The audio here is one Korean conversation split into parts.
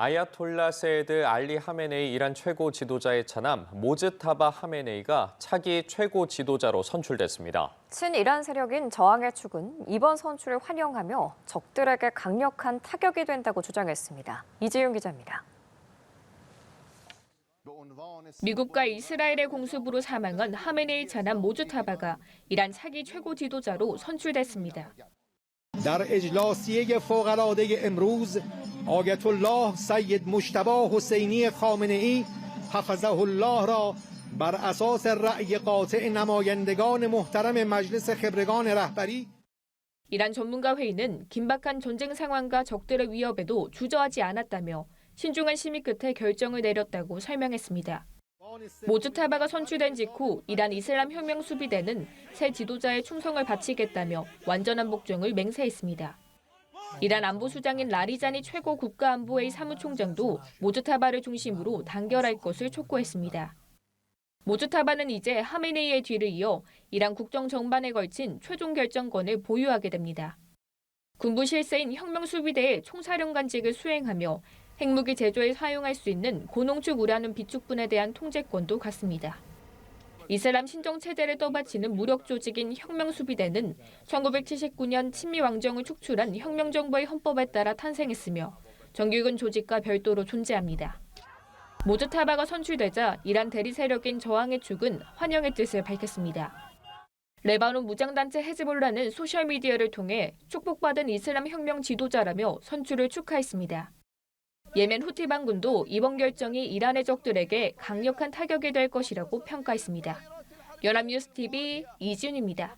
아야톨라 세이드 알리 하메네이 이란 최고 지도자의 차남 모즈타바 하메네이가 차기 최고 지도자로 선출됐습니다. 친이란 세력인 저항의 축은 이번 선출을 환영하며 적들에게 강력한 타격이 된다고 주장했습니다. 이지윤 기자입니다. 미국과 이스라엘의 공습으로 사망한 하메네이 차남 모즈타바가 이란 차기 최고 지도자로 선출됐습니다. در اجلاسی فوق‌العاده امروز آیت الله سید مجتبی حسینی خامنه‌ای حفظه الله را بر اساس رأی قاطع نمایندگان محترم مجلس خبرگان رهبری 이란 전문가 회의는 긴박한 전쟁 상황과 적들의 위협에도 주저하지 않았다며 신중한 심의 끝에 결정을 내렸다고 설명했습니다. 모즈타바가 선출된 직후 이란 이슬람 혁명 수비대는 새 지도자의 충성을 바치겠다며 완전한 복종을 맹세했습니다. 이란 안보수장인 라리자니 최고 국가안보회의 사무총장도 모즈타바를 중심으로 단결할 것을 촉구했습니다. 모즈타바는 이제 하메네이의 뒤를 이어 이란 국정 전반에 걸친 최종 결정권을 보유하게 됩니다. 군부 실세인 혁명수비대의 총사령관직을 수행하며 핵무기 제조에 사용할 수 있는 고농축 우라늄 비축분에 대한 통제권도 갖습니다. 이슬람 신정 체제를 떠받치는 무력 조직인 혁명수비대는 1979년 친미 왕정을 축출한 혁명정부의 헌법에 따라 탄생했으며 정규군 조직과 별도로 존재합니다. 모즈타바가 선출되자 이란 대리 세력인 저항의 축은 환영의 뜻을 밝혔습니다. 레바논 무장단체 헤즈볼라는 소셜미디어를 통해 축복받은 이슬람 혁명 지도자라며 선출을 축하했습니다. 예멘 후티 반군도 이번 결정이 이란의 적들에게 강력한 타격이 될 것이라고 평가했습니다. 연합뉴스TV 이지윤입니다.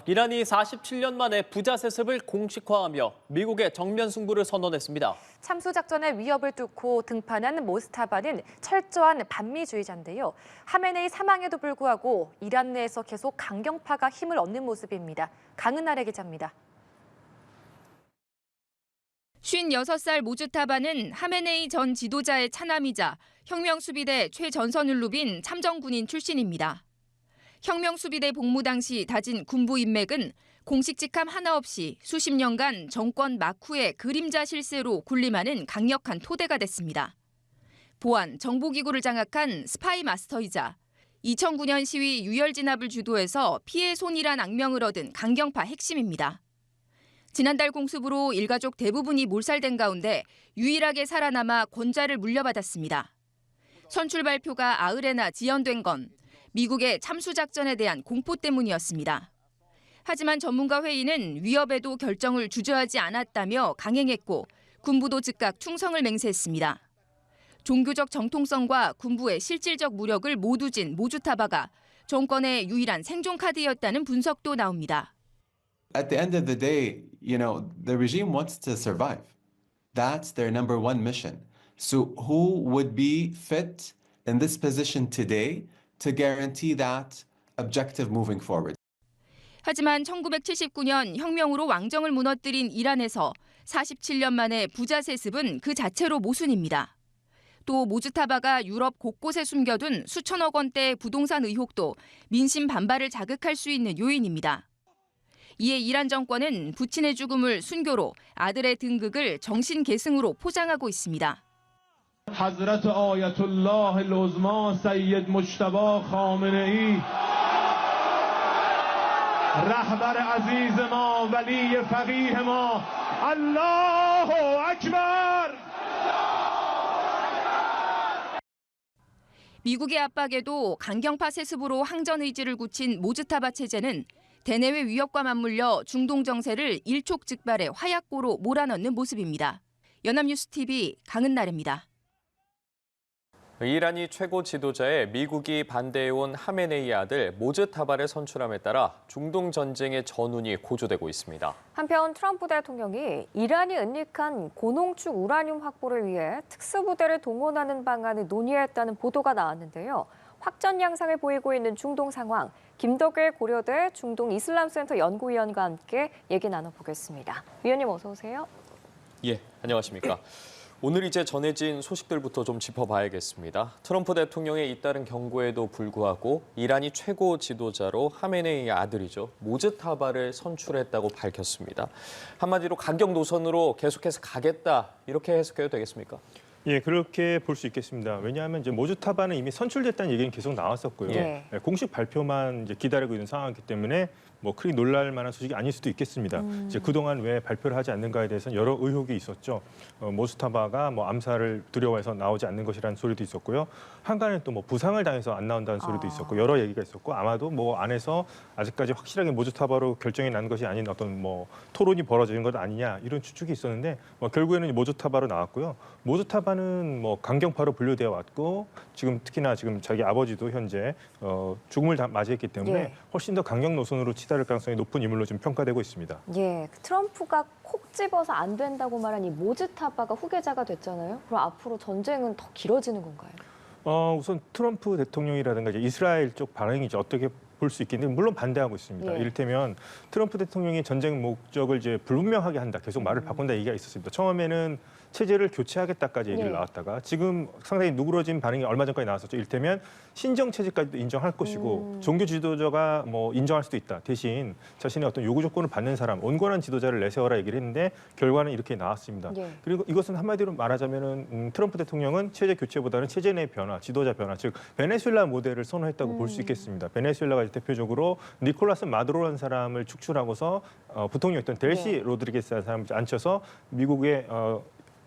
이란이 47년 만에 부자 세습을 공식화하며 미국의 정면 승부를 선언했습니다. 참수 작전의 위협을 뚫고 등판한 모스타바는 철저한 반미주의자인데요. 하메네이 사망에도 불구하고 이란 내에서 계속 강경파가 힘을 얻는 모습입니다. 강은나래 기자입니다. 56살 모즈타바는 하메네이 전 지도자의 차남이자 혁명수비대 최전선을 누빈 참정군인 출신입니다. 혁명수비대 복무 당시 다진 군부 인맥은 공식 직함 하나 없이 수십 년간 정권 막후의 그림자 실세로 군림하는 강력한 토대가 됐습니다. 보안, 정보기구를 장악한 스파이 마스터이자 2009년 시위 유혈 진압을 주도해서 피해 손이란 악명을 얻은 강경파 핵심입니다. 지난달 공습으로 일가족 대부분이 몰살된 가운데 유일하게 살아남아 권좌를 물려받았습니다. 선출 발표가 아흘에나 지연된 건 미국의 참수 작전에 대한 공포 때문이었습니다. 하지만 전문가 회의는 위협에도 결정을 주저하지 않았다며 강행했고 군부도 즉각 충성을 맹세했습니다. 종교적 정통성과 군부의 실질적 무력을 모두 진 모즈타바가 정권의 유일한 생존 카드였다는 분석도 나옵니다. At the end of the day, the regime wants to survive. That's their number one mission. So who would be fit in this position today to guarantee that objective moving forward? 하지만 1979년 혁명으로 왕정을 무너뜨린 이란에서 47년 만에 부자 세습은 그 자체로 모순입니다. 또 모즈타바가 유럽 곳곳에 숨겨둔 수천억 원대의 부동산 의혹도 민심 반발을 자극할 수 있는 요인입니다. 이에 이란 정권은 부친의 죽음을 순교로 아들의 등극을 정신 계승으로 포장하고 있습니다. حضرت آیت الله العظما سید مجتبی خامنه‌ای رهبر عزیز ما ولی فقیه ما الله اکبر. 미국의 압박에도 강경파 세습으로 항전 의지를 굳힌 모즈타바 체제는 대내외 위협과 맞물려 중동 정세를 일촉즉발의 화약고로 몰아넣는 모습입니다. 연합뉴스TV 강은나래입니다. 이란이 최고 지도자에 미국이 반대해온 하메네이의 아들 모즈타바를 선출함에 따라 중동 전쟁의 전운이 고조되고 있습니다. 한편 트럼프 대통령이 이란이 은닉한 고농축 우라늄 확보를 위해 특수부대를 동원하는 방안을 논의했다는 보도가 나왔는데요. 확전 양상을 보이고 있는 중동 상황, 김덕일 고려대 중동 이슬람센터 연구위원과 함께 얘기 나눠보겠습니다. 위원님 어서 오세요. 예, 안녕하십니까. 오늘 이제 전해진 소식들부터 좀 짚어봐야겠습니다. 트럼프 대통령의 잇따른 경고에도 불구하고 이란이 최고 지도자로 하메네이의 아들이죠. 모즈타바를 선출했다고 밝혔습니다. 한마디로 강경 노선으로 계속해서 가겠다 이렇게 해석해도 되겠습니까? 예, 그렇게 볼 수 있겠습니다. 왜냐하면 이제 모즈타바는 이미 선출됐다는 얘기는 계속 나왔었고요. 예. 공식 발표만 이제 기다리고 있는 상황이기 때문에 뭐 크게 놀랄 만한 소식이 아닐 수도 있겠습니다. 이제 그동안 왜 발표를 하지 않는가에 대해서는 여러 의혹이 있었죠. 모즈타바가 뭐 암살을 두려워해서 나오지 않는 것이라는 소리도 있었고요. 한간에 또 뭐 부상을 당해서 안 나온다는 소리도 있었고 여러 얘기가 있었고 아마도 뭐 안에서 아직까지 확실하게 모즈타바로 결정이 난 것이 아닌 어떤 뭐 토론이 벌어지는 것 아니냐 이런 추측이 있었는데 뭐 결국에는 모즈타바로 나왔고요. 모즈타바는 뭐 강경파로 분류되어 왔고 지금 특히나 지금 자기 아버지도 현재 죽음을 맞이했기 때문에 예. 훨씬 더 강경 노선으로 치달을 가능성이 높은 인물로 좀 평가되고 있습니다. 예, 트럼프가 콕 집어서 안 된다고 말한 이 모즈타바가 후계자가 됐잖아요. 그럼 앞으로 전쟁은 더 길어지는 건가요? 우선 트럼프 대통령이라든가 이제 이스라엘 쪽 반응이 이제 어떻게 볼 수 있겠는데 물론 반대하고 있습니다. 예. 이를테면 트럼프 대통령이 전쟁 목적을 이제 불분명하게 한다, 계속 말을 바꾼다 얘기가 있었습니다. 처음에는 체제를 교체하겠다까지 얘기를 네. 나왔다가 지금 상당히 누그러진 반응이 얼마 전까지 나왔었죠. 이를테면 신정 체제까지도 인정할 것이고 종교 지도자가 뭐 인정할 수도 있다. 대신 자신의 어떤 요구 조건을 받는 사람, 온건한 지도자를 내세워라 얘기를 했는데 결과는 이렇게 나왔습니다. 예. 그리고 이것은 한마디로 말하자면은 트럼프 대통령은 체제 교체보다는 체제 내 변화, 지도자 변화, 즉 베네수엘라 모델을 선호했다고 볼 수 있겠습니다. 베네수엘라가 대표적으로 니콜라스 마두로라는 사람을 축출하고서 부통령이었던 델시 네. 로드리게스라는 사람을 앉혀서 미국의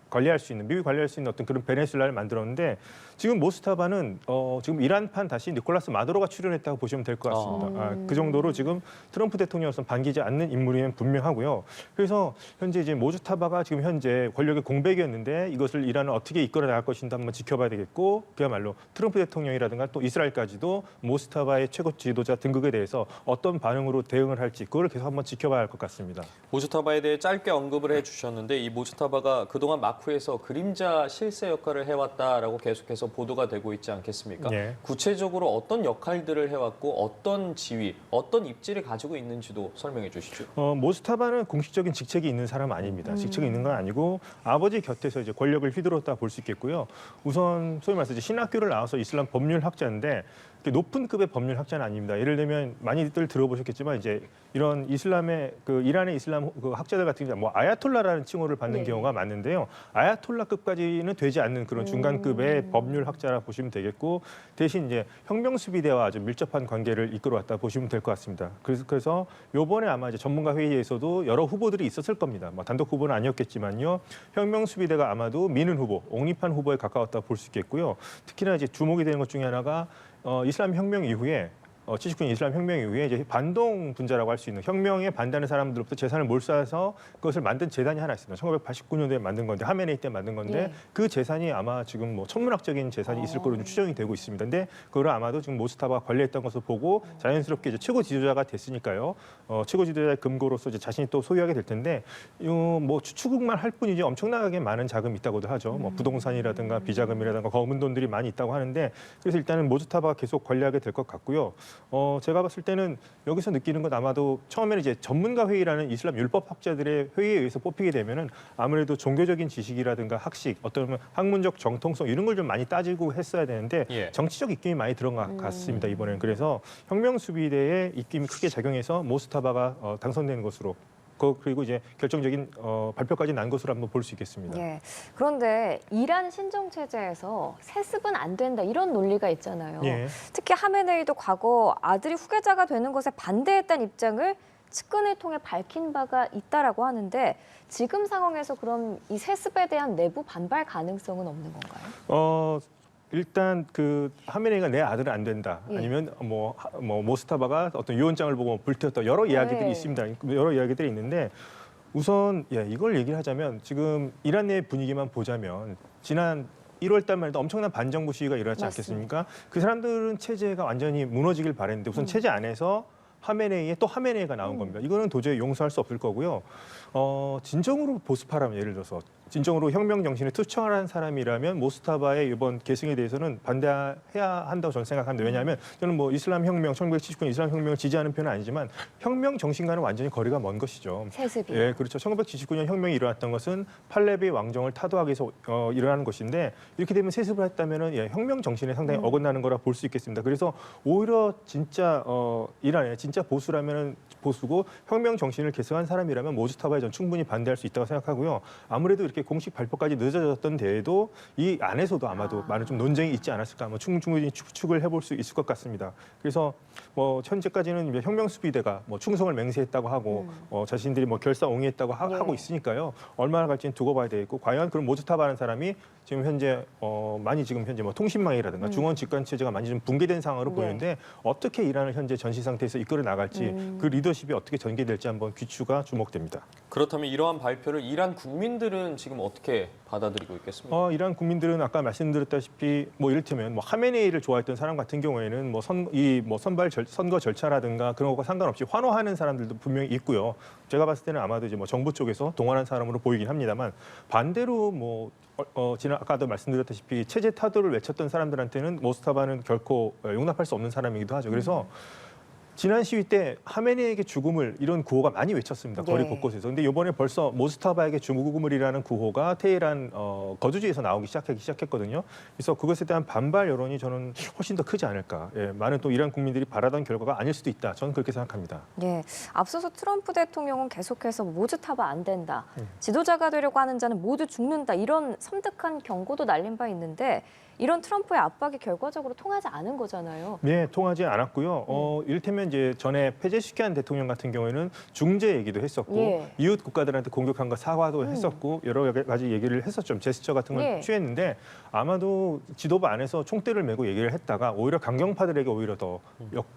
관리할 수 있는, 미국이 관리할 수 있는 어떤 그런 베네수엘라를 만들었는데 지금 모스타바는 지금 이란판 다시 니콜라스 마두로가 출연했다고 보시면 될 것 같습니다. 그 정도로 지금 트럼프 대통령으로서는 반기지 않는 인물이면 분명하고요. 그래서 현재 이제 모스타바가 지금 현재 권력의 공백이었는데 이것을 이란을 어떻게 이끌어 나갈 것인지 한번 지켜봐야 되겠고 그야말로 트럼프 대통령이라든가 또 이스라엘까지도 모스타바의 최고 지도자 등극에 대해서 어떤 반응으로 대응을 할지 그걸 계속 한번 지켜봐야 할 것 같습니다. 모즈타바에 대해 짧게 언급을 해주셨는데 이 모즈타바가 그동안 마쿠에서 그림자 실세 역할을 해왔다라고 계속해서 보도가 되고 있지 않겠습니까? 네. 구체적으로 어떤 역할들을 해왔고 어떤 지위, 어떤 입지를 가지고 있는지도 설명해 주시죠. 모스타바는 공식적인 직책이 있는 사람 아닙니다. 직책이 있는 건 아니고 아버지 곁에서 이제 권력을 휘두르었다 볼 수 있겠고요. 우선 소위 말해서 이제 신학교를 나와서 이슬람 법률 학자인데 높은 급의 법률 학자는 아닙니다. 예를 들면 많이들 들어보셨겠지만 이제 이런 이슬람의 그 이란의 이슬람 그 학자들 같은 경우 뭐 아야톨라라는 칭호를 받는 네. 경우가 많은데요. 아야톨라급까지는 되지 않는 그런 중간급의 법률 학자라 보시면 되겠고 대신 이제 혁명수비대와 아주 밀접한 관계를 이끌어왔다 보시면 될 것 같습니다. 그래서 이번에 아마 이제 전문가 회의에서도 여러 후보들이 있었을 겁니다. 뭐 단독 후보는 아니었겠지만요. 혁명수비대가 아마도 미는 후보, 옹립한 후보에 가까웠다 볼 수 있겠고요. 특히나 이제 주목이 되는 것 중에 하나가 이슬람 혁명 이후에 79년 이슬람 혁명 이후에 이제 반동 분자라고 할 수 있는 혁명에 반대하는 사람들로부터 재산을 몰수해서 그것을 만든 재단이 하나 있습니다. 1989년도에 만든 건데 하메네이 때 만든 건데 예. 그 재산이 아마 지금 뭐 천문학적인 재산이 있을 거로 좀 추정이 되고 있습니다. 근데 그걸 아마도 지금 모스타바가 관리했던 것을 보고 자연스럽게 이제 최고 지도자가 됐으니까요. 최고 지도자의 금고로서 이제 자신이 또 소유하게 될 텐데 뭐 추측만 할 뿐이지 엄청나게 많은 자금이 있다고도 하죠. 뭐 부동산이라든가 비자금이라든가 검은 돈들이 많이 있다고 하는데 그래서 일단은 모스타바가 계속 관리하게 될 것 같고요. 제가 봤을 때는 여기서 느끼는 건 아마도 처음에는 이제 전문가 회의라는 이슬람 율법 학자들의 회의에 의해서 뽑히게 되면은 아무래도 종교적인 지식이라든가 학식, 어떤 학문적 정통성 이런 걸 좀 많이 따지고 했어야 되는데 예. 정치적 입김이 많이 들어간 것 같습니다. 이번에는 그래서 혁명수비대의 입김이 크게 작용해서 모스타바가 당선되는 것으로. 그리고 이제 결정적인 발표까지 난 것으로 한번 볼 수 있겠습니다. 예. 그런데 이란 신정 체제에서 세습은 안 된다 이런 논리가 있잖아요. 예. 특히 하메네이도 과거 아들이 후계자가 되는 것에 반대했다는 입장을 측근을 통해 밝힌 바가 있다라고 하는데 지금 상황에서 그럼 이 세습에 대한 내부 반발 가능성은 없는 건가요? 일단 그 하메네이가 내 아들은 안 된다. 예. 아니면 뭐 모스타바가 어떤 유언장을 보고 불태웠다. 여러 이야기들이 네. 있습니다. 여러 이야기들이 있는데 우선 이걸 얘기를 하자면 지금 이란 내 분위기만 보자면 지난 1월 달만 해도 엄청난 반정부 시위가 일어났지 맞습니다. 않겠습니까? 그 사람들은 체제가 완전히 무너지길 바랬는데 우선 체제 안에서 또 하메네이가 나온 겁니다. 이거는 도저히 용서할 수 없을 거고요. 진정으로 보수파라면 예를 들어서 진정으로 혁명 정신에 투철한 사람이라면 모스타바의 이번 계승에 대해서는 반대해야 한다고 저는 생각합니다. 왜냐하면 저는 뭐 이슬람 혁명, 1979년 이슬람 혁명을 지지하는 편은 아니지만 혁명 정신과는 완전히 거리가 먼 것이죠. 세습이. 예, 그렇죠. 1979년 혁명이 일어났던 것은 팔레비 왕정을 타도하기 위해서 일어나는 것인데 이렇게 되면 세습을 했다면은 예, 혁명 정신에 상당히 어긋나는 거라 볼 수 있겠습니다. 그래서 오히려 진짜 이란에 진짜 보수라면은 보수고 혁명 정신을 계승한 사람이라면 모즈타바에 전 충분히 반대할 수 있다고 생각하고요. 아무래도 이렇게 공식 발표까지 늦어졌던 데에도 이 안에서도 아마도 많은 좀 논쟁이 있지 않았을까, 뭐 충분히 추측을 해볼 수 있을 것 같습니다. 그래서 뭐 현재까지는 이제 혁명 수비대가 뭐 충성을 맹세했다고 하고 자신들이 뭐 결사옹위했다고 하고 있으니까요. 얼마나 갈지는 두고 봐야 되겠고, 과연 그런 모즈타바라는 사람이 지금 현재 많이 지금 현재 뭐 통신망이라든가 중원 집권 체제가 많이 좀 붕괴된 상황으로 보이는데 어떻게 이란을 현재 전시 상태에서 이끌어 나갈지 그 리더십이 어떻게 전개될지 한번 귀추가 주목됩니다. 그렇다면 이러한 발표를 이란 국민들은 지금 어떻게 받아들이고 있겠습니까? 이란 국민들은 아까 말씀드렸다시피 뭐 이를테면 뭐 하메네이를 좋아했던 사람 같은 경우에는 뭐 선거 절차라든가 그런 것과 상관없이 환호하는 사람들도 분명히 있고요. 제가 봤을 때는 아마도 이제 뭐 정부 쪽에서 동원한 사람으로 보이긴 합니다만 반대로 뭐 지난 아까도 말씀드렸다시피 체제 타도를 외쳤던 사람들한테는 모스타바는 결코 용납할 수 없는 사람이기도 하죠. 그래서 지난 시위 때 하메네이에게 죽음을 이런 구호가 많이 외쳤습니다. 거리 곳곳에서. 근데 이번에 벌써 모스타바에게 죽음이라는 구호가 테헤란 거주지에서 나오기 시작했거든요. 그래서 그것에 대한 반발 여론이 저는 훨씬 더 크지 않을까. 예, 많은 또 이란 국민들이 바라던 결과가 아닐 수도 있다. 저는 그렇게 생각합니다. 네, 앞서서 트럼프 대통령은 계속해서 모즈타바 안 된다. 지도자가 되려고 하는 자는 모두 죽는다. 이런 섬뜩한 경고도 날린 바 있는데 이런 트럼프의 압박이 결과적으로 통하지 않은 거잖아요. 네, 통하지 않았고요. 이를테면 이제 전에 페제시키안 대통령 같은 경우에는 중재 얘기도 했었고 이웃 국가들한테 공격한 거 사과도 했었고 여러 가지 얘기를 했었죠. 제스처 같은 걸 취했는데 아마도 지도부 안에서 총대를 메고 얘기를 했다가 오히려 강경파들에게 오히려 더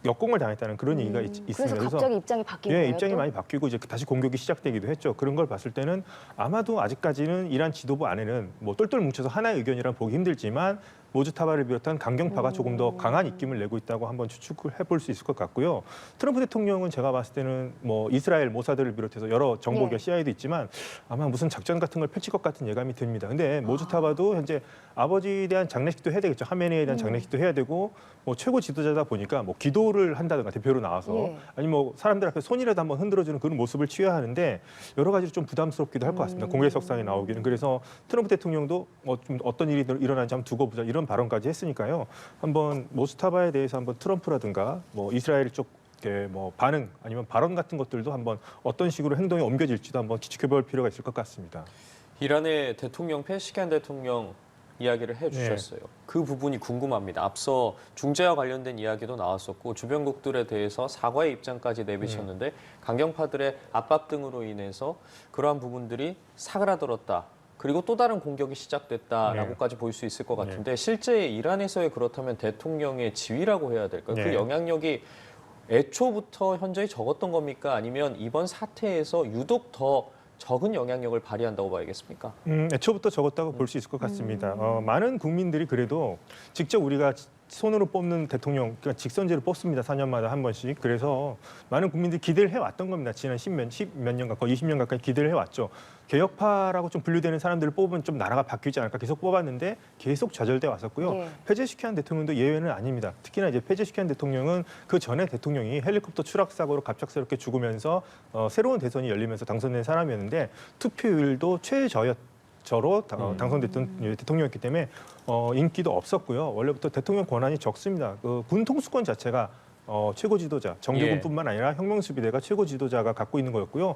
역공을 당했다는 그런 얘기가 있습니다. 그래서 갑자기 입장이 바뀐 거예요? 입장이 많이 바뀌고 이제 다시 공격이 시작되기도 했죠. 그런 걸 봤을 때는 아마도 아직까지는 이란 지도부 안에는 뭐 똘똘 뭉쳐서 하나의 의견이랑 보기 힘들지만 모즈타바를 비롯한 강경파가 조금 더 강한 입김을 내고 있다고 한번 추측을 해볼 수 있을 것 같고요. 트럼프 대통령은 제가 봤을 때는 뭐 이스라엘 모사드를 비롯해서 여러 정보기관 CIA도 있지만 아마 무슨 작전 같은 걸 펼칠 것 같은 예감이 듭니다. 근데 모즈타바도 현재 아버지에 대한 장례식도 해야 되겠죠. 하메네이에 대한 장례식도 해야 되고 뭐 최고 지도자다 보니까 뭐 기도를 한다든가 대표로 나와서 아니면 뭐 사람들 앞에 손이라도 한번 흔들어주는 그런 모습을 취해야 하는데 여러 가지로 좀 부담스럽기도 할 것 같습니다. 공개석상에 나오기는. 그래서 트럼프 대통령도 좀 어떤 일이 일어나는지 한번 두고 보자 이런 발언까지 했으니까요. 한번 모스타바에 대해서 한번 트럼프라든가 뭐 이스라엘 쪽 뭐 반응 아니면 발언 같은 것들도 한번 어떤 식으로 행동이 옮겨질지도 한번 지켜볼 필요가 있을 것 같습니다. 이란의 대통령 페제시키안 대통령 이야기를 해주셨어요. 그 부분이 궁금합니다. 앞서 중재와 관련된 이야기도 나왔었고 주변국들에 대해서 사과의 입장까지 내비쳤는데 강경파들의 압박 등으로 인해서 그러한 부분들이 사그라들었다. 그리고 또 다른 공격이 시작됐다라고까지 볼 수 있을 것 같은데 실제 이란에서의 그렇다면 대통령의 지위라고 해야 될까요? 그 영향력이 애초부터 현저히 적었던 겁니까? 아니면 이번 사태에서 유독 더 적은 영향력을 발휘한다고 봐야겠습니까? 애초부터 적었다고 볼 수 있을 것 같습니다. 많은 국민들이 그래도 직접 우리가 손으로 뽑는 대통령, 그러니까 직선제로 뽑습니다. 4년마다 한 번씩. 그래서 많은 국민들이 기대를 해왔던 겁니다. 지난 10몇 년, 거의 20년 가까이 기대를 해왔죠. 개혁파라고 좀 분류되는 사람들을 뽑으면 좀 나라가 바뀌지 않을까 계속 뽑았는데 계속 좌절돼 왔었고요. 페제시키안 대통령도 예외는 아닙니다. 특히나 이제 페제시키안 대통령은 그 전에 대통령이 헬리콥터 추락 사고로 갑작스럽게 죽으면서 새로운 대선이 열리면서 당선된 사람이었는데 투표율도 최저로 당선됐던 대통령이었기 때문에 인기도 없었고요. 원래부터 대통령 권한이 적습니다. 그 군 통수권 자체가 최고 지도자, 정규군뿐만 아니라 혁명수비대가 최고 지도자가 갖고 있는 거였고요.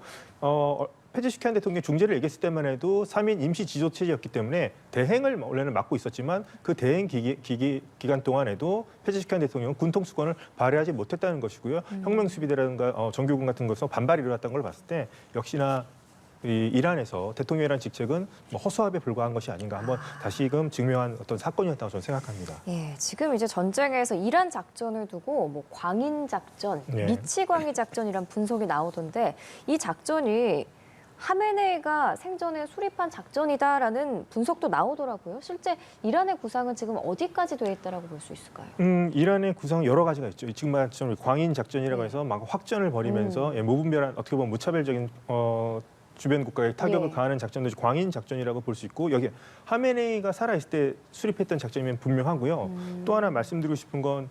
페제시키안 대통령이 중재를 얘기했을 때만 해도 3인 임시 지도 체제였기 때문에 대행을 원래는 맡고 있었지만 그 대행 기간 동안에도 페제시키안 대통령은 군 통수권을 발휘하지 못했다는 것이고요. 혁명수비대라든가 정규군 같은 것에서 반발이 일어났던 걸 봤을 때 역시나 이란에서 대통령이라는 직책은 뭐 허수아비에 불과한 것이 아닌가 한번 다시금 증명한 어떤 사건이었다고 저는 생각합니다. 예, 지금 이제 전쟁에서 이란 작전을 두고 뭐 광인 작전, 미치 광이 작전이란 분석이 나오던데 이 작전이 하메네이가 생전에 수립한 작전이다라는 분석도 나오더라고요. 실제 이란의 구상은 지금 어디까지 돼 있다라고 볼 수 있을까요? 이란의 구상은 여러 가지가 있죠. 지금 말처럼 광인 작전이라고 해서 막 확전을 벌이면서 무분별한 어떻게 보면 무차별적인 주변 국가에 타격을 예. 가하는 작전도 광인 작전이라고 볼 수 있고 여기 하메네이가 살아있을 때 수립했던 작전이면 분명하고요. 또 하나 말씀드리고 싶은 건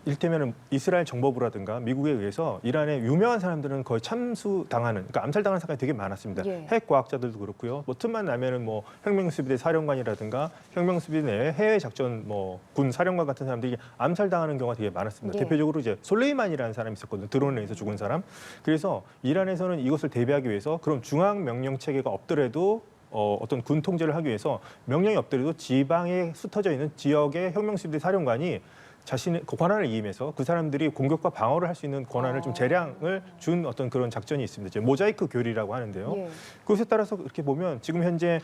일테면 이스라엘 정보부라든가 미국에 의해서 이란의 유명한 사람들은 거의 참수당하는, 그러니까 암살당하는 사건이 되게 많았습니다. 예. 핵 과학자들도 그렇고요. 뭐 틈만 나면은 뭐 혁명수비대 사령관이라든가 혁명수비대 내 해외 작전 뭐 군 사령관 같은 사람들이 암살당하는 경우가 되게 많았습니다. 예. 대표적으로 이제 솔레이만이라는 사람이 있었거든요. 드론에 의해서 죽은 사람. 그래서 이란에서는 이것을 대비하기 위해서 그럼 중앙 명령 체계가 없더라도 어떤 군 통제를 하기 위해서 명령이 없더라도 지방에 흩어져 있는 지역의 혁명수비대 사령관이 자신의 권한을 이임해서 그 사람들이 공격과 방어를 할 수 있는 권한을 좀 재량을 준 어떤 그런 작전이 있습니다. 이제 모자이크 교리라고 하는데요. 예. 그것에 따라서 이렇게 보면 지금 현재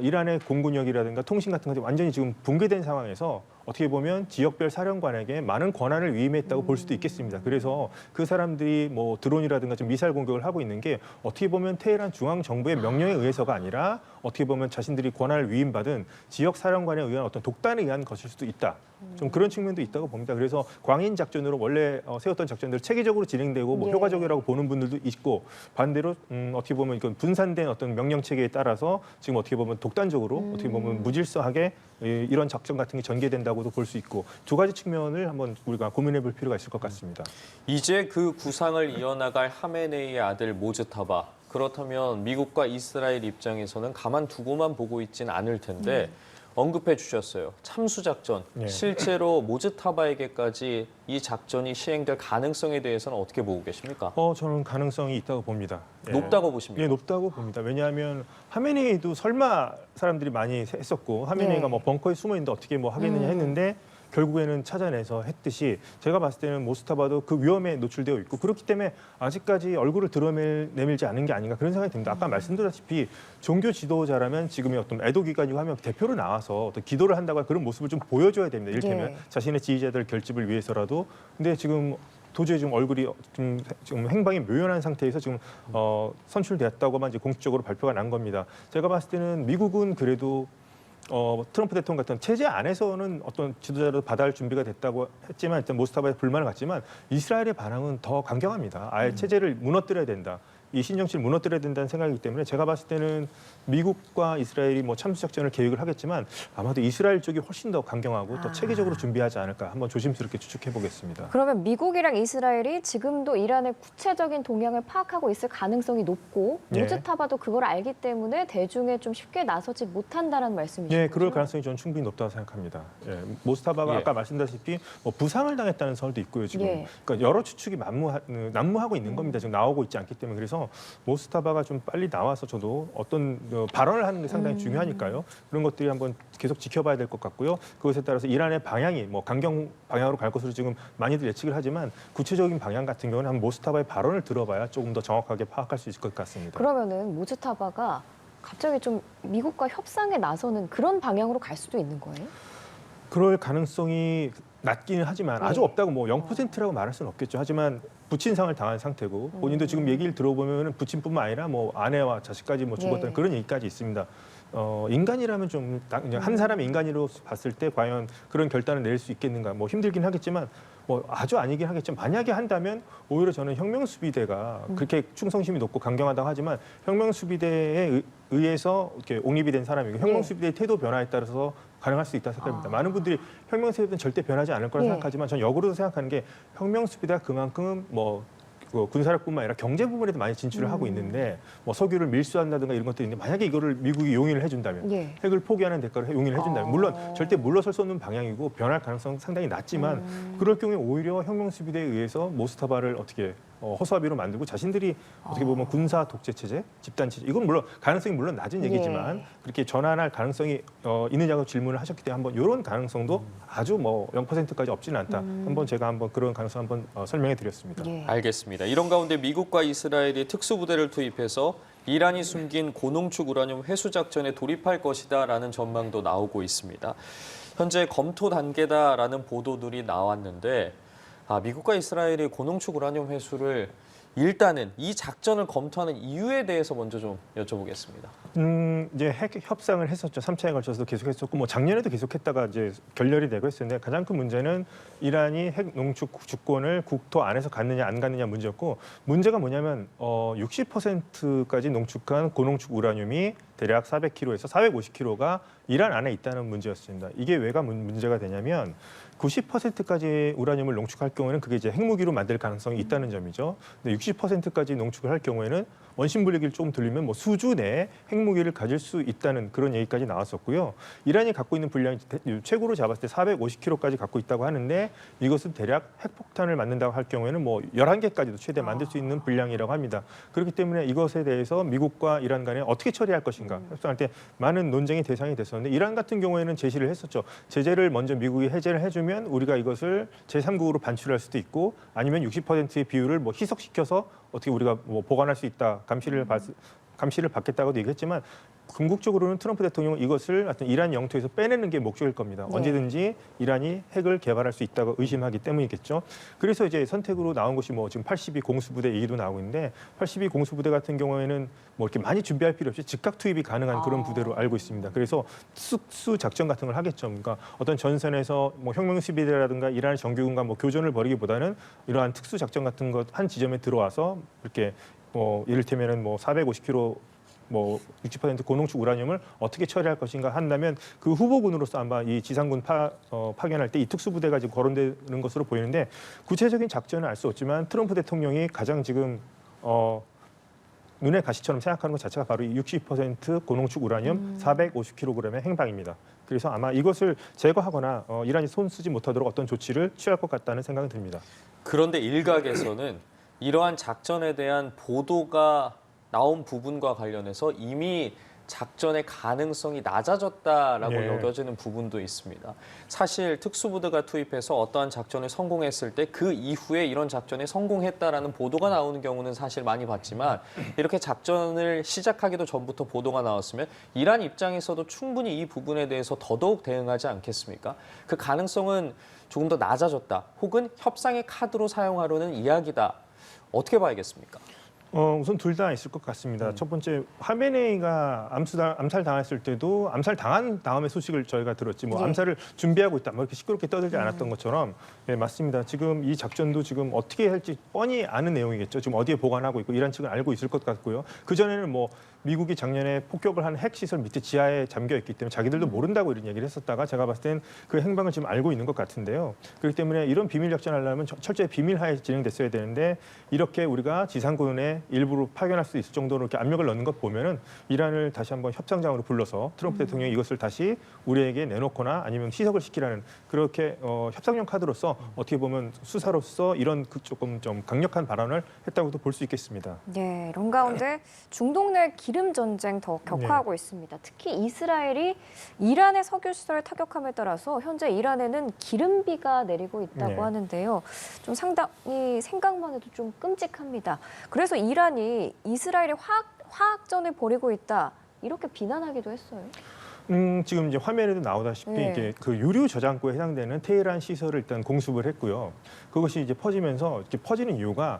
이란의 공군력이라든가 통신 같은 것들이 완전히 지금 붕괴된 상황에서 어떻게 보면 지역별 사령관에게 많은 권한을 위임했다고 볼 수도 있겠습니다. 그래서 그 사람들이 뭐 드론이라든가 좀 미사일 공격을 하고 있는 게 어떻게 보면 테헤란 중앙 정부의 명령에 의해서가 아니라 어떻게 보면 자신들이 권한을 위임받은 지역 사령관에 의한 어떤 독단에 의한 것일 수도 있다. 좀 그런 측면도 있다고 봅니다. 그래서 광인 작전으로 원래 세웠던 작전들 체계적으로 진행되고 뭐 네. 효과적이라고 보는 분들도 있고 반대로 어떻게 보면 이건 분산된 어떤 명령 체계에 따라서 지금 어떻게 보면 독단적으로 어떻게 보면 무질서하게 이런 작전 같은 게 전개된다고도 볼 수 있고 두 가지 측면을 한번 우리가 고민해 볼 필요가 있을 것 같습니다. 이제 그 구상을 이어나갈 하메네이의 아들 모즈타바. 그렇다면 미국과 이스라엘 입장에서는 가만두고만 보고 있지는 않을 텐데 언급해 주셨어요. 참수작전. 네. 실제로 모즈타바에게까지 이 작전이 시행될 가능성에 대해서는 어떻게 보고 계십니까? 저는 가능성이 있다고 봅니다. 예. 높다고 보십니까? 예, 높다고 봅니다. 왜냐하면 하메네이도 설마 사람들이 많이 했었고 하메네이가 네. 뭐 벙커에 숨어 있는데 어떻게 뭐 하겠느냐 했는데 결국에는 찾아내서 했듯이 제가 봤을 때는 모스타바도 그 위험에 노출되어 있고 그렇기 때문에 아직까지 얼굴을 드러내밀지 않은 게 아닌가 그런 생각이 듭니다. 아까 말씀드렸다시피 종교 지도자라면 지금의 어떤 애도기관이고 하면 대표로 나와서 어떤 기도를 한다고 할 그런 모습을 좀 보여줘야 됩니다. 이를테면 네. 자신의 지지자들 결집을 위해서라도. 근데 지금 도저히 지금 얼굴이 지금 행방이 묘연한 상태에서 지금 선출되었다고만 이제 공식적으로 발표가 난 겁니다. 제가 봤을 때는 미국은 그래도 트럼프 대통령 같은 체제 안에서는 어떤 지도자로 받아할 준비가 됐다고 했지만 일단 모스타바에 불만을 갖지만 이스라엘의 반응은 더 강경합니다. 아예 체제를 무너뜨려야 된다. 이 신정치를 무너뜨려야 된다는 생각이기 때문에 제가 봤을 때는 미국과 이스라엘이 뭐 참수작전을 계획을 하겠지만 아마도 이스라엘 쪽이 훨씬 더 강경하고 더 체계적으로 준비하지 않을까 한번 조심스럽게 추측해 보겠습니다. 그러면 미국이랑 이스라엘이 지금도 이란의 구체적인 동향을 파악하고 있을 가능성이 높고 예. 모즈타바도 그걸 알기 때문에 대중에 좀 쉽게 나서지 못한다는 말씀이시죠? 예, 그럴 가능성이 저는 충분히 높다고 생각합니다. 예, 모스타바가 예. 아까 말씀드렸다시피 뭐 부상을 당했다는 설도 있고요. 지금 예. 그러니까 여러 추측이 난무하고 있는 겁니다. 지금 나오고 있지 않기 때문에 그래서 모스타바가 좀 빨리 나와서 저도 어떤 발언을 하는 게 상당히 중요하니까요. 그런 것들이 한번 계속 지켜봐야 될 것 같고요. 그것에 따라서 이란의 방향이 뭐 강경 방향으로 갈 것으로 지금 많이들 예측을 하지만 구체적인 방향 같은 경우는 한 모스타바의 발언을 들어봐야 조금 더 정확하게 파악할 수 있을 것 같습니다. 그러면은 모즈타바가 갑자기 좀 미국과 협상에 나서는 그런 방향으로 갈 수도 있는 거예요? 그럴 가능성이 낮기는 하지만 아주 네. 없다고 뭐 0%라고 말할 수는 없겠죠. 하지만 부친상을 당한 상태고 본인도 지금 얘기를 들어보면 부친뿐만 아니라 뭐 아내와 자식까지 뭐 죽었다는 네. 그런 얘기까지 있습니다. 인간이라면 좀 한 사람의 인간으로 봤을 때 과연 그런 결단을 내릴 수 있겠는가 뭐 힘들긴 하겠지만 뭐 아주 아니긴 하겠지만 만약에 한다면 오히려 저는 혁명수비대가 그렇게 충성심이 높고 강경하다고 하지만 혁명수비대에 의해서 이렇게 옹립이 된 사람이고 혁명수비대의 태도 변화에 따라서 가능할 수 있다고 생각합니다. 많은 분들이 혁명수비대는 절대 변하지 않을 거라 예. 생각하지만 저는 역으로 생각하는 게 혁명수비대가 그만큼 뭐 군사력뿐만 아니라 경제 부분에도 많이 진출을 하고 있는데 뭐 석유를 밀수한다든가 이런 것들이 있는데 만약에 이거를 미국이 용인을 해준다면 예. 핵을 포기하는 대가로 용인을 해준다면 물론 절대 물러설 수 없는 방향이고 변할 가능성 상당히 낮지만 그럴 경우에 오히려 혁명수비대에 의해서 모스타바를 어떻게 허수아비로 만들고 자신들이 어떻게 보면 군사 독재 체제, 집단 체제 이건 물론 가능성이 물론 낮은 얘기지만 예. 그렇게 전환할 가능성이 있느냐고 질문을 하셨기 때문에 한번 이런 가능성도 아주 뭐 0%까지 없지는 않다. 한번 제가 한번 그런 가능성 한번 설명해 드렸습니다. 예. 알겠습니다. 이런 가운데 미국과 이스라엘이 특수부대를 투입해서 이란이 숨긴 고농축 우라늄 회수 작전에 돌입할 것이다라는 전망도 나오고 있습니다. 현재 검토 단계다라는 보도들이 나왔는데 미국과 이스라엘이 고농축 우라늄 회수를 일단은 이 작전을 검토하는 이유에 대해서 먼저 좀 여쭤보겠습니다. 이제 핵 협상을 했었죠. 3차에 걸쳐서도 계속했었고, 뭐 작년에도 계속했다가 이제 결렬이 되고 했었는데 가장 큰 문제는 이란이 핵 농축 주권을 국토 안에서 갖느냐 안 갖느냐 문제였고, 문제가 뭐냐면 60%까지 농축한 고농축 우라늄이 대략 400kg에서 450kg가 이란 안에 있다는 문제였습니다. 이게 왜가 문제가 되냐면 90%까지 우라늄을 농축할 경우에는 그게 이제 핵무기로 만들 가능성이 있다는 점이죠. 근데 60%까지 농축을 할 경우에는 원심 분리기를 조금 돌리면 뭐 수주 내에 핵무기를 가질 수 있다는 그런 얘기까지 나왔었고요. 이란이 갖고 있는 분량이 최고로 잡았을 때 450kg까지 갖고 있다고 하는데 이것은 대략 핵폭탄을 만든다고 할 경우에는 뭐 11개까지도 최대 만들 수 있는 분량이라고 합니다. 그렇기 때문에 이것에 대해서 미국과 이란 간에 어떻게 처리할 것인가 협상할 때 많은 논쟁의 대상이 됐었는데 이란 같은 경우에는 제시를 했었죠. 제재를 먼저 미국이 해제를 해주면 우리가 이것을 제3국으로 반출할 수도 있고 아니면 60%의 비율을 뭐 희석시켜서 어떻게 우리가 뭐 보관할 수 있다, 감시를 받겠다고도 얘기했지만 궁극적으로는 트럼프 대통령은 이것을 하여튼 이란 영토에서 빼내는 게 목적일 겁니다. 네. 언제든지 이란이 핵을 개발할 수 있다고 의심하기 때문이겠죠. 그래서 이제 선택으로 나온 것이 뭐 지금 82 공수부대 얘기도 나오고 있는데 82 공수부대 같은 경우에는 뭐 이렇게 많이 준비할 필요 없이 즉각 투입이 가능한 그런 부대로 알고 있습니다. 그래서 특수 작전 같은 걸 하겠죠. 그러니까 어떤 전선에서 뭐 혁명수비대라든가 이란 정규군과 뭐 교전을 벌이기보다는 이러한 특수 작전 같은 것 한 지점에 들어와서 이렇게 뭐 이를테면은 뭐 450kg 뭐 60% 고농축 우라늄을 어떻게 처리할 것인가 한다면 그 후보군으로서 아마 이 지상군 파견할 때 이 특수부대가 지금 거론되는 것으로 보이는데 구체적인 작전은 알 수 없지만 트럼프 대통령이 가장 지금 눈의 가시처럼 생각하는 것 자체가 바로 이 60% 고농축 우라늄 450kg의 행방입니다. 그래서 아마 이것을 제거하거나 이란이 손 쓰지 못하도록 어떤 조치를 취할 것 같다는 생각이 듭니다. 그런데 일각에서는 이러한 작전에 대한 보도가 나온 부분과 관련해서 이미 작전의 가능성이 낮아졌다라고 네. 여겨지는 부분도 있습니다. 사실 특수부대가 투입해서 어떠한 작전에 성공했을 때 그 이후에 이런 작전에 성공했다라는 보도가 나오는 경우는 사실 많이 봤지만 이렇게 작전을 시작하기도 전부터 보도가 나왔으면 이란 입장에서도 충분히 이 부분에 대해서 더더욱 대응하지 않겠습니까? 그 가능성은 조금 더 낮아졌다. 혹은 협상의 카드로 사용하려는 이야기다. 어떻게 봐야겠습니까? 우선 둘 다 있을 것 같습니다. 첫 번째 하메네이가 암살 당했을 때도 암살 당한 다음에 소식을 저희가 들었지 뭐 네. 암살을 준비하고 있다 뭐 이렇게 시끄럽게 떠들지 않았던 것처럼 네, 맞습니다. 지금 이 작전도 지금 어떻게 할지 뻔히 아는 내용이겠죠. 지금 어디에 보관하고 있고 이란 측은 알고 있을 것 같고요. 그 전에는 뭐 미국이 작년에 폭격을 한 핵시설 밑에 지하에 잠겨 있기 때문에 자기들도 모른다고 이런 얘기를 했었다가 제가 봤을 땐 그 행방을 지금 알고 있는 것 같은데요. 그렇기 때문에 이런 비밀 작전 하려면 철저히 비밀하에 진행됐어야 되는데 이렇게 우리가 지상군에 일부러 파견할 수 있을 정도로 이렇게 압력을 넣는 것 보면은 이란을 다시 한번 협상장으로 불러서 트럼프 대통령이 이것을 다시 우리에게 내놓거나 아니면 희석을 시키라는 그렇게 협상용 카드로서 어떻게 보면 수사로서 이런 조금 좀 강력한 발언을 했다고도 볼 수 있겠습니다. 네, 이런 가운데 중동 내 기름 전쟁 더 격화하고 있습니다. 특히 이스라엘이 이란의 석유 시설을 타격함에 따라서 현재 이란에는 기름비가 내리고 있다고 네. 하는데요. 좀 상당히 생각만 해도 좀 끔찍합니다. 그래서 이란이 이스라엘이 화학전을 벌이고 있다 이렇게 비난하기도 했어요. 지금 이제 화면에도 나오다시피 네. 이게 그 유류 저장고에 해당되는 테헤란 시설을 일단 공습을 했고요. 그것이 이제 퍼지면서 이렇게 퍼지는 이유가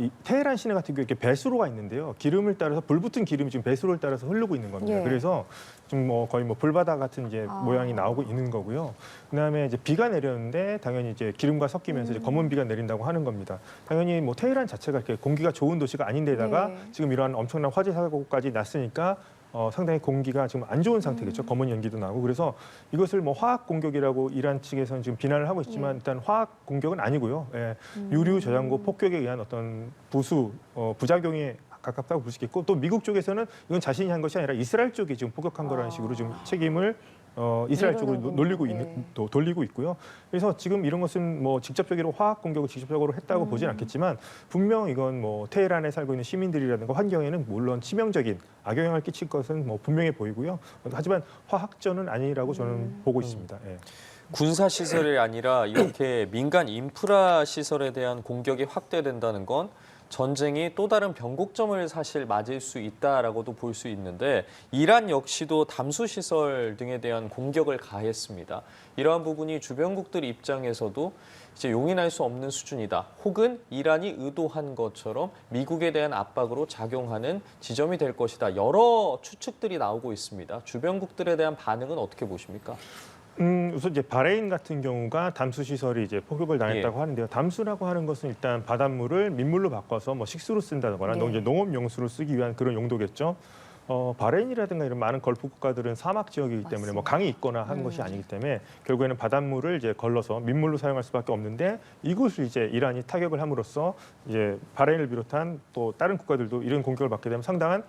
이 테헤란 시내 같은 경우에 이렇게 배수로가 있는데요. 기름을 따라서 불 붙은 기름이 지금 배수로를 따라서 흐르고 있는 겁니다. 예. 그래서 좀 뭐 거의 뭐 불바다 같은 이제 모양이 나오고 있는 거고요. 그다음에 이제 비가 내렸는데 당연히 이제 기름과 섞이면서 이제 검은 비가 내린다고 하는 겁니다. 당연히 뭐 테헤란 자체가 이렇게 공기가 좋은 도시가 아닌데다가 네. 지금 이러한 엄청난 화재 사고까지 났으니까 상당히 공기가 지금 안 좋은 상태겠죠. 검은 연기도 나고 그래서 이것을 뭐 화학 공격이라고 이란 측에서는 지금 비난을 하고 있지만 일단 화학 공격은 아니고요. 예, 유류 저장고 폭격에 의한 어떤 부작용에 가깝다고 볼 수 있겠고 또 미국 쪽에서는 이건 자신이 한 것이 아니라 이스라엘 쪽이 지금 폭격한 거라는 식으로 지금 책임을 이스라엘 쪽으로 돌리고 있고요. 그래서 지금 이런 것은 뭐 직접적으로 화학 공격을 직접적으로 했다고 보진 않겠지만 분명 이건 뭐 테헤란에 살고 있는 시민들이라든가 환경에는 물론 치명적인 악영향을 끼칠 것은 뭐 분명해 보이고요. 하지만 화학전은 아니라고 저는 보고 있습니다. 예. 군사 시설이 아니라 이렇게 민간 인프라 시설에 대한 공격이 확대된다는 건 전쟁이 또 다른 변곡점을 사실 맞을 수 있다라고도 볼 수 있는데 이란 역시도 담수 시설 등에 대한 공격을 가했습니다. 이러한 부분이 주변국들 입장에서도 이제 용인할 수 없는 수준이다. 혹은 이란이 의도한 것처럼 미국에 대한 압박으로 작용하는 지점이 될 것이다. 여러 추측들이 나오고 있습니다. 주변국들에 대한 반응은 어떻게 보십니까? 우선 이제 바레인 같은 경우가 담수 시설이 이제 포격을 당했다고 하는데요. 담수라고 하는 것은 일단 바닷물을 민물로 바꿔서 뭐 식수로 쓴다거나 이제 농업 용수로 쓰기 위한 그런 용도겠죠. 바레인이라든가 이런 많은 걸프 국가들은 사막 지역이기 때문에 뭐 강이 있거나 한 것이 아니기 때문에 결국에는 바닷물을 이제 걸러서 민물로 사용할 수밖에 없는데 이곳을 이제 이란이 타격을 함으로써 이제 바레인을 비롯한 또 다른 국가들도 이런 공격을 받게 되면 상당한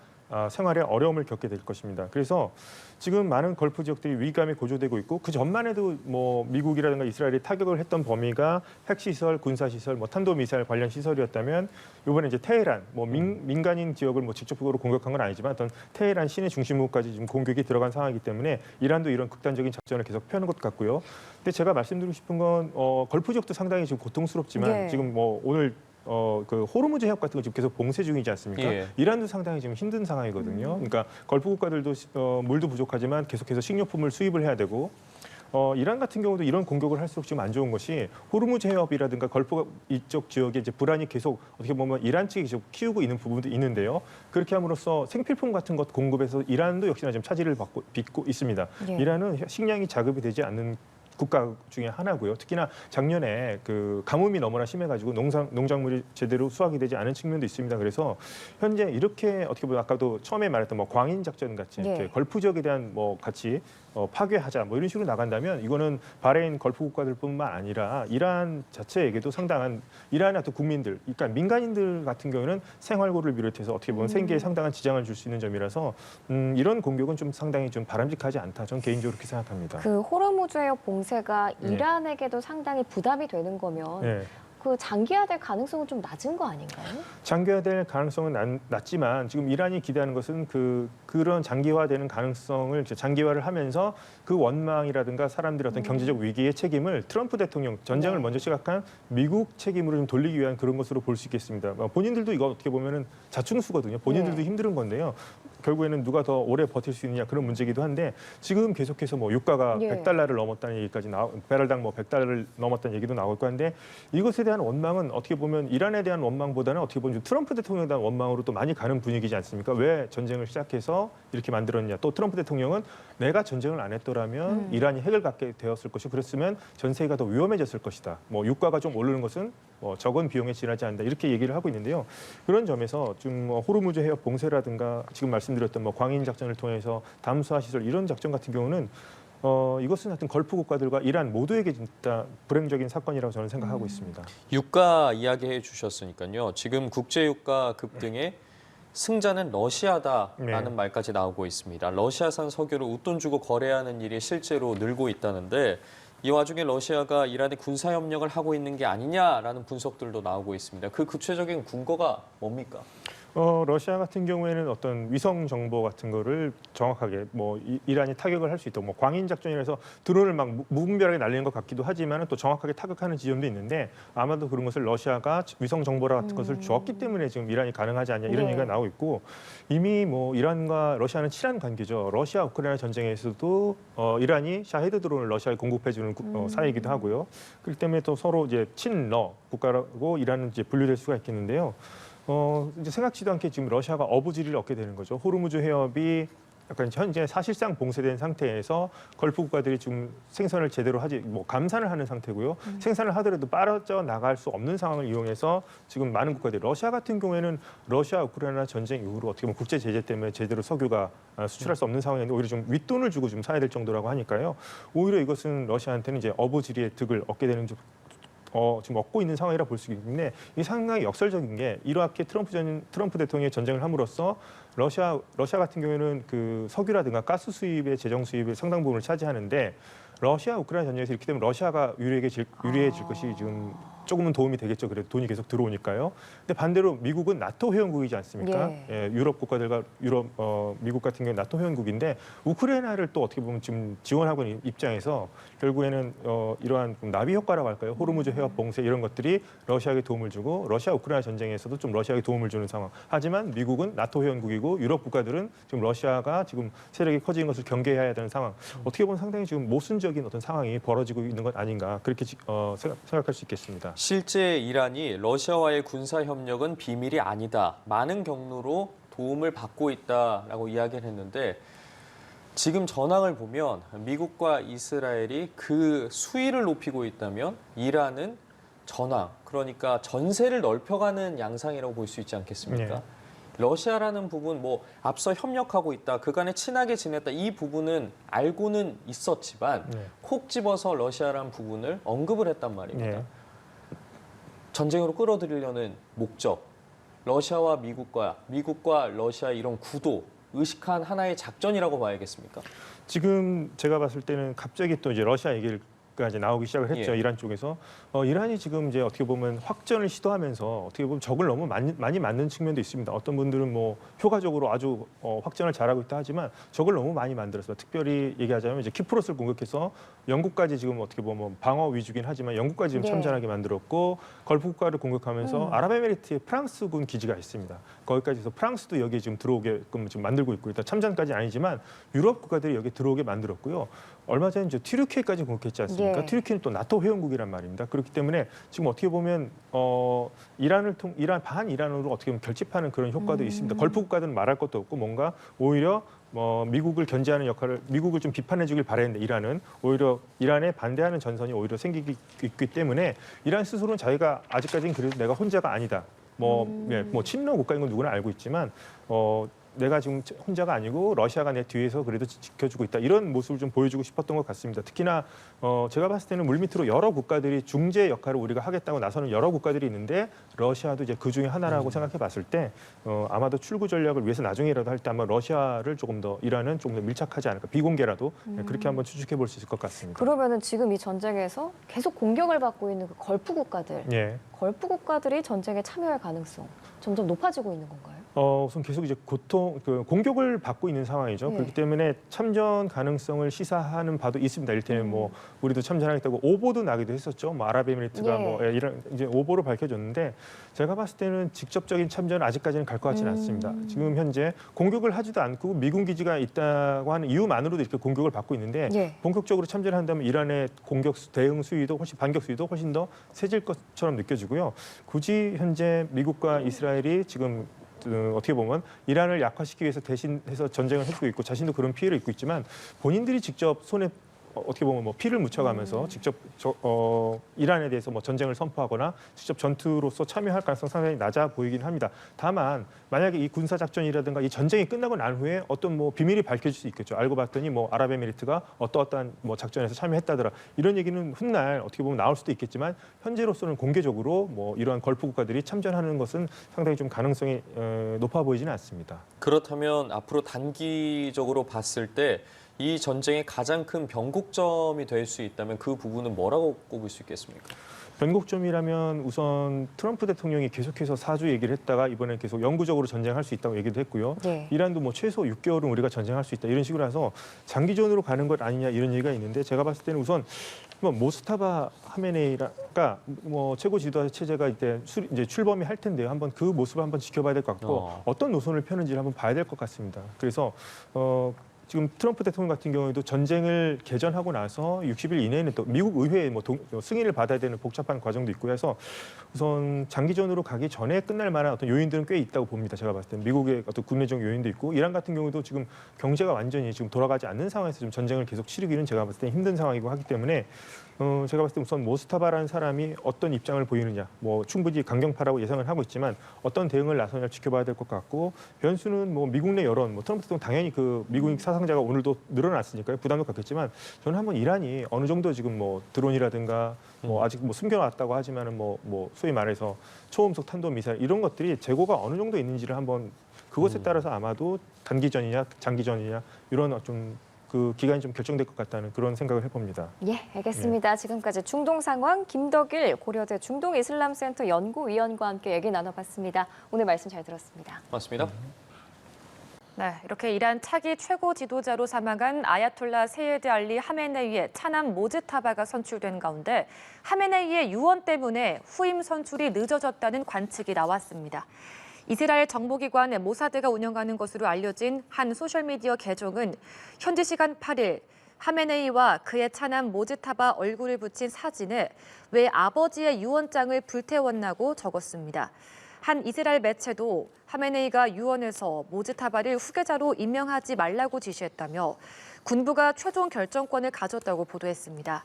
생활에 어려움을 겪게 될 것입니다. 그래서 지금 많은 걸프 지역들이 위기감이 고조되고 있고 그 전만 해도 뭐 미국이라든가 이스라엘이 타격을 했던 범위가 핵시설, 군사시설, 뭐 탄도미사일 관련 시설이었다면 이번에 이제 테헤란, 뭐 민간인 지역을 뭐 직접적으로 공격한 건 아니지만 어떤 테헤란 시내 중심부까지 지금 공격이 들어간 상황이기 때문에 이란도 이런 극단적인 작전을 계속 펴는 것 같고요. 근데 제가 말씀드리고 싶은 건 걸프 지역도 상당히 지금 고통스럽지만 지금 뭐 오늘 그 호르무즈 해협 같은 거 지금 계속 봉쇄 중이지 않습니까? 예. 이란도 상당히 지금 힘든 상황이거든요. 그러니까 걸프 국가들도 물도 부족하지만 계속해서 식료품을 수입을 해야 되고 이란 같은 경우도 이런 공격을 할수록 지금 안 좋은 것이 호르무즈 해협이라든가 걸프 이쪽 지역에 이제 불안이 계속 어떻게 보면 이란 측이 계속 키우고 있는 부분도 있는데요. 그렇게 함으로써 생필품 같은 것 공급에서 이란도 역시나 지금 차질을 빚고 있습니다. 이란은 식량이 자급이 되지 않는 국가 중에 하나고요. 특히나 작년에 그 가뭄이 너무나 심해가지고 농작물이 제대로 수확이 되지 않은 측면도 있습니다. 그래서 현재 이렇게 어떻게 보면 아까도 처음에 말했던 뭐 광인 작전 같이 이렇게 걸프 지역에 대한 뭐 같이 파괴하자 뭐 이런 식으로 나간다면 이거는 바레인 걸프 국가들뿐만 아니라 이란 자체에게도 상당한 이란의 어떤 국민들, 그러니까 민간인들 같은 경우는 생활고를 비롯해서 어떻게 보면 생계에 상당한 지장을 줄 수 있는 점이라서 이런 공격은 좀 상당히 좀 바람직하지 않다. 저는 개인적으로 그렇게 생각합니다. 그 호르무즈 해협 봉쇄가 이란에게도 상당히 부담이 되는 거면 그 장기화될 가능성은 좀 낮은 거 아닌가요? 장기화될 가능성은 낮지만 지금 이란이 기대하는 것은 그런 장기화되는 가능성을 장기화를 하면서 그 원망이라든가 사람들의 어떤 경제적 위기의 책임을 트럼프 대통령 전쟁을 먼저 시작한 미국 책임으로 좀 돌리기 위한 그런 것으로 볼 수 있겠습니다. 본인들도 이거 어떻게 보면은 자충수거든요. 본인들도 힘든 건데요. 결국에는 누가 더 오래 버틸 수 있느냐 그런 문제이기도 한데 지금 계속해서 뭐 유가가 $100을 넘었다는 얘기까지 배럴당 뭐 $100을 넘었다는 얘기도 나올 건데 이것에 대한 원망은 어떻게 보면 이란에 대한 원망보다는 어떻게 보면 트럼프 대통령에 대한 원망으로 또 많이 가는 분위기지 않습니까? 왜 전쟁을 시작해서 이렇게 만들었냐? 또 트럼프 대통령은 내가 전쟁을 안 했더라면 이란이 핵을 갖게 되었을 것이고 그랬으면 전 세계가 더 위험해졌을 것이다. 뭐 유가가 좀 오르는 것은 적은 비용에 지나지 않는다. 이렇게 얘기를 하고 있는데요. 그런 점에서 좀 호르무즈 해협 봉쇄라든가 지금 말씀드렸던 뭐 광인 작전을 통해서 담수화 시설 이런 작전 같은 경우는 이것은 하여튼 걸프 국가들과 이란 모두에게 진짜 불행적인 사건이라고 저는 생각하고 있습니다. 유가 이야기해 주셨으니까요. 지금 국제 유가 급등에 승자는 러시아다라는 말까지 나오고 있습니다. 러시아산 석유를 웃돈 주고 거래하는 일이 실제로 늘고 있다는데 이 와중에 러시아가 이란에 군사협력을 하고 있는 게 아니냐라는 분석들도 나오고 있습니다. 그 구체적인 근거가 뭡니까? 러시아 같은 경우에는 어떤 위성 정보 같은 거를 정확하게 뭐 이란이 타격을 할 수 있도록 뭐 광인 작전이라서 드론을 막 무분별하게 날리는 것 같기도 하지만 또 정확하게 타격하는 지점도 있는데 아마도 그런 것을 러시아가 위성 정보 같은 것을 주었기 때문에 지금 이란이 가능하지 않냐 이런 얘기가 나오고 있고 이미 뭐 이란과 러시아는 친한 관계죠. 러시아 우크라이나 전쟁에서도 이란이 샤헤드 드론을 러시아에 공급해주는 사이이기도 하고요. 그렇기 때문에 또 서로 이제 친러 국가라고 이란은 이제 분류될 수가 있겠는데요. 이제 생각지도 않게 지금 러시아가 어부지리를 얻게 되는 거죠. 호르무즈 해협이 약간 현재 사실상 봉쇄된 상태에서 걸프 국가들이 지금 생산을 제대로 하지 뭐 감산을 하는 상태고요. 생산을 하더라도 빠져 나갈 수 없는 상황을 이용해서 지금 많은 국가들이 러시아 같은 경우에는 러시아 우크라이나 전쟁 이후로 어떻게 보면 국제 제재 때문에 제대로 석유가 수출할 수 없는 상황인데 오히려 좀 윗돈을 주고 좀 사야 될 정도라고 하니까요. 오히려 이것은 러시아한테는 이제 어부지리의 득을 얻게 되는 지금 얻고 있는 상황이라 볼 수 있는데 이게 상당히 역설적인 게 이렇게 트럼프 대통령의 전쟁을 함으로써 러시아 같은 경우에는 그 석유라든가 가스 수입의 재정 수입의 상당 부분을 차지하는데 러시아 우크라이나 전쟁에서 이렇게 되면 러시아가 유리해질 것이 지금 조금은 도움이 되겠죠. 그래도 돈이 계속 들어오니까요. 근데 반대로 미국은 나토 회원국이지 않습니까? 예, 유럽 국가들과 미국 같은 경우는 나토 회원국인데 우크라이나를 또 어떻게 보면 지금 지원하고 있는 입장에서 결국에는 이러한 나비 효과라고 할까요? 호르무즈 해협 봉쇄 이런 것들이 러시아에게 도움을 주고 러시아 우크라이나 전쟁에서도 좀 러시아에게 도움을 주는 상황. 하지만 미국은 나토 회원국이고 유럽 국가들은 지금 러시아가 지금 세력이 커지는 것을 경계해야 되는 상황. 어떻게 보면 상당히 지금 모순적인 어떤 상황이 벌어지고 있는 것 아닌가 그렇게 생각할 수 있겠습니다. 실제 이란이 러시아와의 군사 협력은 비밀이 아니다. 많은 경로로 도움을 받고 있다라고 이야기를 했는데 지금 전황을 보면 미국과 이스라엘이 그 수위를 높이고 있다면 이란은 전황, 그러니까 전세를 넓혀가는 양상이라고 볼 수 있지 않겠습니까? 네. 러시아라는 부분, 뭐 앞서 협력하고 있다, 그간에 친하게 지냈다, 이 부분은 알고는 있었지만 콕 집어서 러시아라는 부분을 언급을 했단 말입니다. 네. 전쟁으로 끌어들이려는 목적, 러시아와 미국과 러시아의 이런 구도, 의식한 하나의 작전이라고 봐야겠습니까? 지금 제가 봤을 때는 갑자기 또 이제 러시아 얘기가 이제 나오기 시작을 했죠. 예. 이란 쪽에서 이란이 지금 이제 어떻게 보면 확전을 시도하면서 어떻게 보면 적을 너무 많이 맞는 측면도 있습니다. 어떤 분들은 뭐 효과적으로 아주 확전을 잘하고 있다 하지만 적을 너무 많이 만들었어요. 특별히 얘기하자면 이제 키프로스를 공격해서 영국까지 지금 어떻게 보면 방어 위주긴 하지만 영국까지 지금 참전하게 만들었고 걸프 국가를 공격하면서 아랍에미리트에 프랑스군 기지가 있습니다. 거기까지 해서 프랑스도 여기에 지금 들어오게끔 지금 만들고 있고 일단 참전까지는 아니지만 유럽 국가들이 여기 들어오게 만들었고요. 얼마 전에 이제 튀르키예까지 공격했지 않습니까? 예. 튀르키예는 또 나토 회원국이란 말입니다. 그렇기 때문에 지금 어떻게 보면 반이란으로 어떻게 보면 결집하는 그런 효과도 있습니다. 걸프 국가들은 말할 것도 없고 뭔가 오히려 미국을 견제하는 역할을 미국을 좀 비판해주길 바랬는데 이란은 오히려 이란에 반대하는 전선이 오히려 생기기 있기 때문에 이란 스스로는 자기가 아직까지는 그래도 내가 혼자가 아니다. 뭐 친러 국가인 건 누구나 알고 있지만 내가 지금 혼자가 아니고 러시아가 내 뒤에서 그래도 지켜주고 있다. 이런 모습을 좀 보여주고 싶었던 것 같습니다. 특히나 제가 봤을 때는 물밑으로 여러 국가들이 중재 역할을 우리가 하겠다고 나서는 여러 국가들이 있는데 러시아도 이제 그 중에 하나라고 생각해 봤을 때 아마도 출구 전략을 위해서 나중에라도 할 때 아마 러시아를 조금 더 이란은 조금 더 밀착하지 않을까. 비공개라도 그렇게 한번 추측해 볼 수 있을 것 같습니다. 그러면은 지금 이 전쟁에서 계속 공격을 받고 있는 그 걸프 국가들, 예. 걸프 국가들이 전쟁에 참여할 가능성 점점 높아지고 있는 건가요? 우선 계속 이제 공격을 받고 있는 상황이죠. 네. 그렇기 때문에 참전 가능성을 시사하는 바도 있습니다. 이를테면 뭐 우리도 참전하겠다고 오보도 나기도 했었죠. 뭐 아랍에미리트가 이런 이제 오보를 밝혀줬는데 제가 봤을 때는 직접적인 참전은 아직까지는 갈 것 같지는 않습니다. 지금 현재 공격을 하지도 않고 미군 기지가 있다고 하는 이유만으로도 이렇게 공격을 받고 있는데 본격적으로 참전한다면 이란의 공격 대응 수위도 반격 수위도 훨씬 더 세질 것처럼 느껴지고요. 굳이 현재 미국과 이스라엘이 지금 어떻게 보면 이란을 약화시키기 위해서 대신해서 전쟁을 해주고 있고 자신도 그런 피해를 입고 있지만 본인들이 직접 손에 어떻게 보면 뭐 피를 묻혀가면서 직접 이란에 대해서 뭐 전쟁을 선포하거나 직접 전투로서 참여할 가능성 상당히 낮아 보이긴 합니다. 다만 만약에 이 군사 작전이라든가 이 전쟁이 끝나고 난 후에 어떤 뭐 비밀이 밝혀질 수 있겠죠. 알고 봤더니 뭐 아랍에미리트가 어떠한 뭐 작전에서 참여했다더라 이런 얘기는 훗날 어떻게 보면 나올 수도 있겠지만 현재로서는 공개적으로 뭐 이러한 걸프 국가들이 참전하는 것은 상당히 좀 가능성이 높아 보이지는 않습니다. 그렇다면 앞으로 단기적으로 봤을 때 이 전쟁의 가장 큰 변곡점이 될 수 있다면 그 부분은 뭐라고 꼽을 수 있겠습니까? 변곡점이라면 우선 트럼프 대통령이 계속해서 4주 얘기를 했다가 이번에 계속 영구적으로 전쟁할 수 있다고 얘기도 했고요. 이란도 뭐 최소 6개월은 우리가 전쟁할 수 있다 이런 식으로 해서 장기전으로 가는 것 아니냐 이런 얘기가 있는데 제가 봤을 때는 우선 모스타바 하메네이가 뭐 최고 지도자 체제가 이제 출범이 할 텐데요. 한번 그 모습을 한번 지켜봐야 될 것 같고 어떤 노선을 펴는지를 한번 봐야 될 것 같습니다. 그래서 지금 트럼프 대통령 같은 경우에도 전쟁을 개전하고 나서 60일 이내에는 또 미국 의회의 승인을 받아야 되는 복잡한 과정도 있고 해서 우선 장기전으로 가기 전에 끝날 만한 어떤 요인들은 꽤 있다고 봅니다. 제가 봤을 때 미국의 어떤 국내적 요인도 있고 이란 같은 경우도 지금 경제가 완전히 지금 돌아가지 않는 상황에서 좀 전쟁을 계속 치르기는 제가 봤을 때 힘든 상황이고 하기 때문에 제가 봤을 때 우선 모스타바라는 사람이 어떤 입장을 보이느냐 뭐 충분히 강경파라고 예상을 하고 있지만 어떤 대응을 나서냐 지켜봐야 될 것 같고 변수는 뭐 미국 내 여론 트럼프 대통령 당연히 그 미국 사상자가 오늘도 늘어났으니까요 부담도 갖겠지만 저는 한번 이란이 어느 정도 지금 뭐 드론이라든가 뭐 아직 뭐 숨겨놨다고 하지만은 뭐 소위 말해서 초음속 탄도미사일 이런 것들이 재고가 어느 정도 있는지를 한번 그것에 따라서 아마도 단기전이냐 장기전이냐 이런 좀 그 기간이 좀 결정될 것 같다는 그런 생각을 해봅니다. 예, 알겠습니다. 지금까지 중동 상황 김덕일 고려대 중동이슬람센터 연구위원과 함께 얘기 나눠봤습니다. 오늘 말씀 잘 들었습니다. 맞습니다. 네, 이렇게 이란 차기 최고 지도자로 사망한 아야톨라 세예드 알리 하메네이의 차남 모즈타바가 선출된 가운데 하메네이의 유언 때문에 후임 선출이 늦어졌다는 관측이 나왔습니다. 이스라엘 정보기관 모사드가 운영하는 것으로 알려진 한 소셜미디어 계정은 현지 시간 8일 하메네이와 그의 차남 모즈타바 얼굴을 붙인 사진에 왜 아버지의 유언장을 불태웠나고 적었습니다. 한 이스라엘 매체도 하메네이가 유언에서 모즈타바를 후계자로 임명하지 말라고 지시했다며 군부가 최종 결정권을 가졌다고 보도했습니다.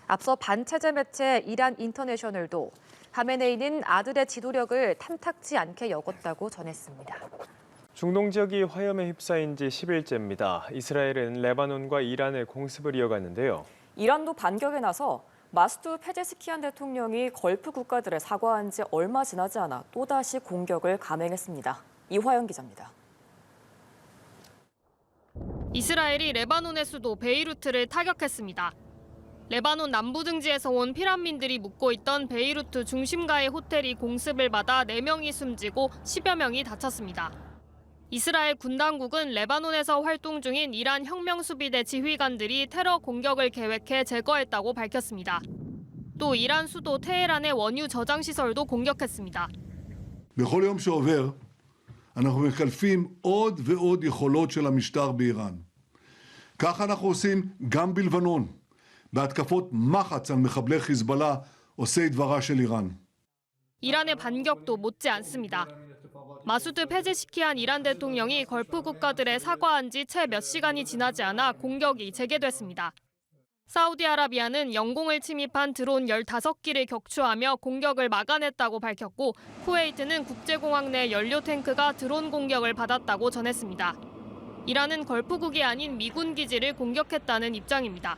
앞서 반체제 매체 이란 인터내셔널도 하메네이는 아들의 지도력을 탐탁지 않게 여겼다고 전했습니다. 중동 지역이 화염에 휩싸인 지 10일째입니다. 이스라엘은 레바논과 이란의 공습을 이어갔는데요. 이란도 반격에 나서 마수드 페제스키안 대통령이 걸프 국가들에 사과한 지 얼마 지나지 않아 또다시 공격을 감행했습니다. 이화영 기자입니다. 이스라엘이 레바논의 수도 베이루트를 타격했습니다. 레바논 남부 등지에서 온 피난민들이 묵고 있던 베이루트 중심가의 호텔이 공습을 받아 4명이 숨지고 10여 명이 다쳤습니다. 이스라엘 군 당국은 레바논에서 활동 중인 이란 혁명수비대 지휘관들이 테러 공격을 계획해 제거했다고 밝혔습니다. 또 이란 수도 테헤란의 원유 저장 시설도 공격했습니다. בכל יום שעובר אנחנו מקלפים עוד ועוד יכולות של המשטר באיראן. כך אנחנו עושים גם בלבנון, בהתקפות מחץ על מחבלי חיזבאללה עושי דברה של איראן. 이란의 반격도 못지 않습니다. 마수드 페제시키안 이란 대통령이 걸프 국가들에 사과한 지 채 몇 시간이 지나지 않아 공격이 재개됐습니다. 사우디아라비아는 영공을 침입한 드론 15기를 격추하며 공격을 막아냈다고 밝혔고 쿠웨이트는 국제공항 내 연료 탱크가 드론 공격을 받았다고 전했습니다. 이란은 걸프국이 아닌 미군 기지를 공격했다는 입장입니다.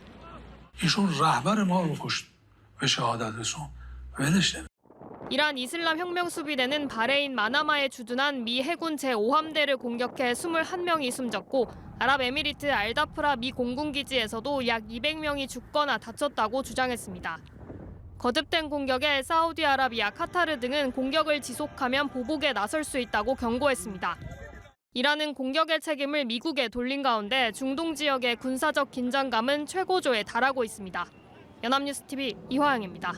이란 이슬람 혁명수비대는 바레인 마나마에 주둔한 미 해군 제5함대를 공격해 21명이 숨졌고 아랍에미리트 알다프라 미 공군기지에서도 약 200명이 죽거나 다쳤다고 주장했습니다. 거듭된 공격에 사우디아라비아, 카타르 등은 공격을 지속하면 보복에 나설 수 있다고 경고했습니다. 이란은 공격의 책임을 미국에 돌린 가운데 중동 지역의 군사적 긴장감은 최고조에 달하고 있습니다. 연합뉴스TV 이화영입니다.